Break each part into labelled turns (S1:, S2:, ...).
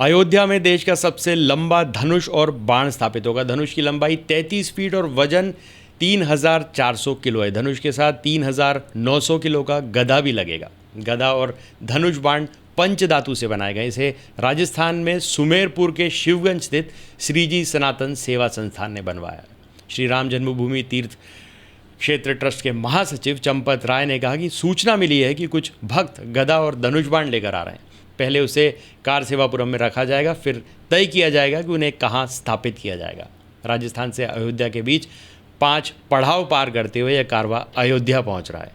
S1: अयोध्या में देश का सबसे लंबा धनुष और बाण स्थापित होगा। धनुष की लंबाई 33 फीट और वजन 3,400 किलो है। धनुष के साथ 3,900 किलो का गदा भी लगेगा। गदा और धनुष बाण पंचधातु से बनाए गए। इसे राजस्थान में सुमेरपुर के शिवगंज स्थित श्रीजी सनातन सेवा संस्थान ने बनवाया। श्री राम जन्मभूमि तीर्थ क्षेत्र ट्रस्ट के महासचिव चंपत राय ने कहा कि सूचना मिली है कि कुछ भक्त गदा और धनुष बाण लेकर आ रहे हैं। पहले उसे कार सेवापुरम में रखा जाएगा, फिर तय किया जाएगा कि उन्हें कहाँ स्थापित किया जाएगा। राजस्थान से अयोध्या के बीच 5 पड़ाव पार करते हुए यह कारवा अयोध्या पहुंच रहा है।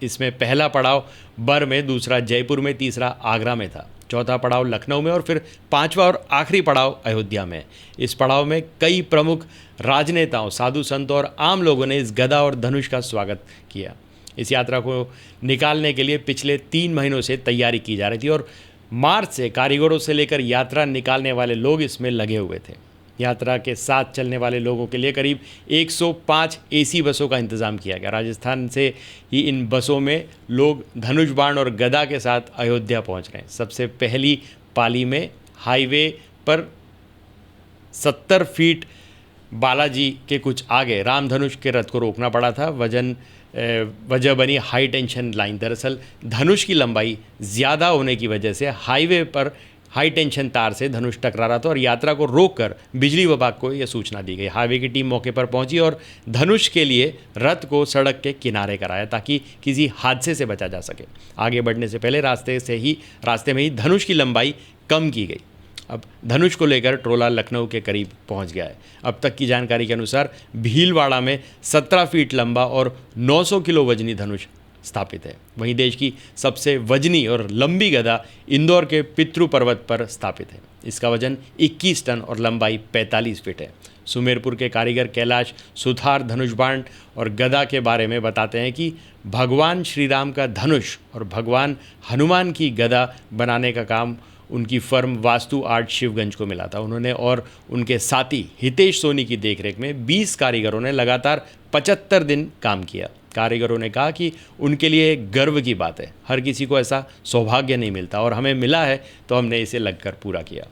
S1: इसमें पहला पड़ाव बर में, दूसरा जयपुर में, तीसरा आगरा में था, चौथा पड़ाव लखनऊ में और फिर 5वां और आखिरी पड़ाव अयोध्या में। इस पड़ाव में कई प्रमुख राजनेताओं, साधु संत और आम लोगों ने इस गदा और धनुष का स्वागत किया। इस यात्रा को निकालने के लिए पिछले 3 महीनों से तैयारी की जा रही थी और मार्च से कारीगरों से लेकर यात्रा निकालने वाले लोग इसमें लगे हुए थे। यात्रा के साथ चलने वाले लोगों के लिए करीब 105 एसी बसों का इंतज़ाम किया गया। राजस्थान से ही इन बसों में लोग धनुष बाण और गदा के साथ अयोध्या पहुंच रहे हैं। सबसे पहली पाली में हाईवे पर 70 फीट बालाजी के कुछ आगे रामधनुष के रथ को रोकना पड़ा था। वजह बनी हाई टेंशन लाइन। दरअसल धनुष की लंबाई ज़्यादा होने की वजह से हाईवे पर हाई टेंशन तार से धनुष टकरा रहा था और यात्रा को रोककर बिजली विभाग को यह सूचना दी गई। हाईवे की टीम मौके पर पहुंची और धनुष के लिए रथ को सड़क के किनारे कराया ताकि किसी हादसे से बचा जा सके। आगे बढ़ने से पहले रास्ते में ही धनुष की लंबाई कम की गई। अब धनुष को लेकर ट्रोला लखनऊ के करीब पहुंच गया है। अब तक की जानकारी के अनुसार भीलवाड़ा में 17 फीट लंबा और 900 किलो वजनी धनुष स्थापित है। वहीं देश की सबसे वजनी और लंबी गदा इंदौर के पितृ पर्वत पर स्थापित है। इसका वजन 21 टन और लंबाई 45 फीट है। सुमेरपुर के कारीगर कैलाश सुथार धनुष बाण और गदा के बारे में बताते हैं कि भगवान श्री राम का धनुष और भगवान हनुमान की गदा बनाने का काम उनकी फर्म वास्तु आर्ट शिवगंज को मिला था। उन्होंने और उनके साथी हितेश सोनी की देखरेख में 20 कारीगरों ने लगातार 75 दिन काम किया। कारीगरों ने कहा कि उनके लिए एक गर्व की बात है। हर किसी को ऐसा सौभाग्य नहीं मिलता और हमें मिला है तो हमने इसे लगकर पूरा किया।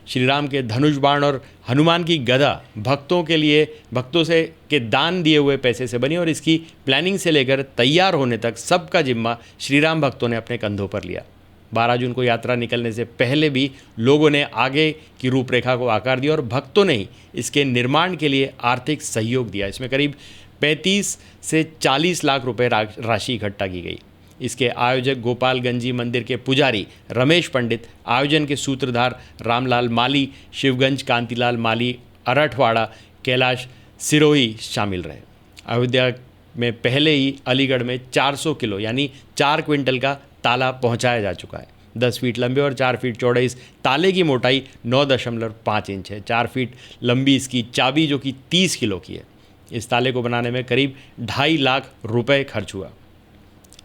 S1: श्री राम के धनुष बाण और हनुमान की गदा भक्तों से के दान दिए हुए पैसे से बनी और इसकी प्लानिंग से लेकर तैयार होने तक सबका जिम्मा श्री राम भक्तों ने अपने कंधों पर लिया। 12 जून को यात्रा निकलने से पहले भी लोगों ने आगे की रूपरेखा को आकार दिया और भक्तों ने ही इसके निर्माण के लिए आर्थिक सहयोग दिया। इसमें करीब 35 से 40 लाख रुपए राशि इकट्ठा की गई। इसके आयोजक गोपालगंजी मंदिर के पुजारी रमेश पंडित, आयोजन के सूत्रधार रामलाल माली, शिवगंज कांतिलाल माली, अरठवाड़ा कैलाश सिरोही शामिल रहे। अयोध्या में पहले ही अलीगढ़ में 400 किलो यानी 4 क्विंटल का ताला पहुंचाया जा चुका है। 10 फीट लंबे और 4 फीट चौड़े इस ताले की मोटाई 9.5 इंच है। 4 फीट लंबी इसकी चाबी जो कि 30 किलो की है। इस ताले को बनाने में करीब 2.5 लाख रुपए खर्च हुआ।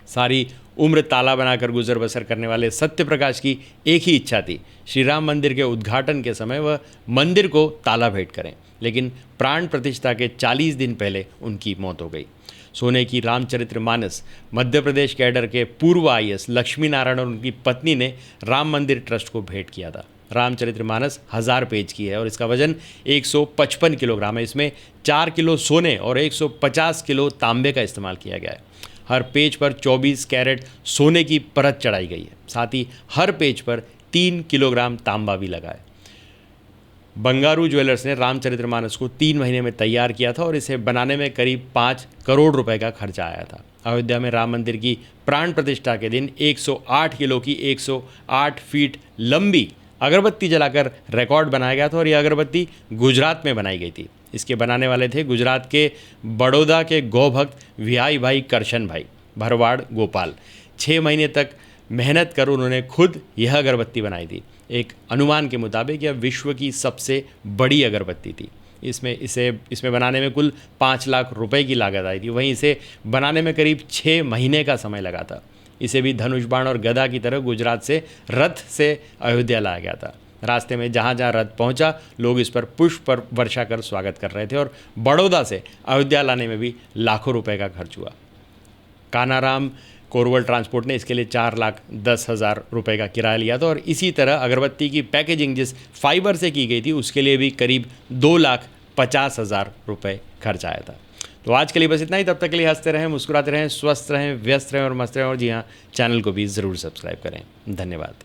S1: सारी उम्र ताला बनाकर गुजर बसर करने वाले सत्य प्रकाश की एक ही इच्छा थी, श्री राम मंदिर के उद्घाटन के समय वह मंदिर को ताला भेंट करें, लेकिन प्राण प्रतिष्ठा के 40 दिन पहले उनकी मौत हो गई। सोने की रामचरितमानस मध्य प्रदेश कैडर के पूर्व आईएएस लक्ष्मी नारायण और उनकी पत्नी ने राम मंदिर ट्रस्ट को भेंट किया था। रामचरितमानस 1000 पेज की है और इसका वजन 155 किलोग्राम है। इसमें 4 किलो सोने और 150 किलो तांबे का इस्तेमाल किया गया है। हर पेज पर 24 कैरेट सोने की परत चढ़ाई गई है। साथ ही हर पेज पर 3 किलोग्राम तांबा भी लगा है। बंगारू ज्वेलर्स ने रामचरितमानस को 3 महीने में तैयार किया था और इसे बनाने में करीब 5 करोड़ रुपए का खर्चा आया था। अयोध्या में राम मंदिर की प्राण प्रतिष्ठा के दिन 108 किलो की 108 फीट लंबी अगरबत्ती जलाकर रिकॉर्ड बनाया गया था और यह अगरबत्ती गुजरात में बनाई गई थी। इसके बनाने वाले थे गुजरात के बड़ौदा के गौभक्त विहाई भाई करशन भाई भरवाड़ गोपाल। 6 महीने तक मेहनत कर उन्होंने खुद यह अगरबत्ती बनाई थी। एक अनुमान के मुताबिक यह विश्व की सबसे बड़ी अगरबत्ती थी। इसमें बनाने में कुल 5 लाख रुपए की लागत आई थी। वहीं इसे बनाने में करीब 6 महीने का समय लगा था। इसे भी धनुष बाण और गदा की तरह गुजरात से रथ से अयोध्या लाया गया था। रास्ते में जहाँ जहाँ रथ पहुँचा लोग इस पर पुष्प पर वर्षा कर स्वागत कर रहे थे और बड़ौदा से अयोध्या लाने में भी लाखों रुपए का खर्च हुआ। कानाराम कोरबल ट्रांसपोर्ट ने इसके लिए 4,10,000 रुपये का किराया लिया था। और इसी तरह अगरबत्ती की पैकेजिंग जिस फाइबर से की गई थी उसके लिए भी करीब 2,50,000 रुपये खर्च आया था। तो आज के लिए बस इतना ही। तब तक के लिए हंसते रहें, मुस्कुराते रहें, स्वस्थ रहें, व्यस्त रहें और मस्त रहें। और जी हाँ, चैनल को भी ज़रूर सब्सक्राइब करें। धन्यवाद।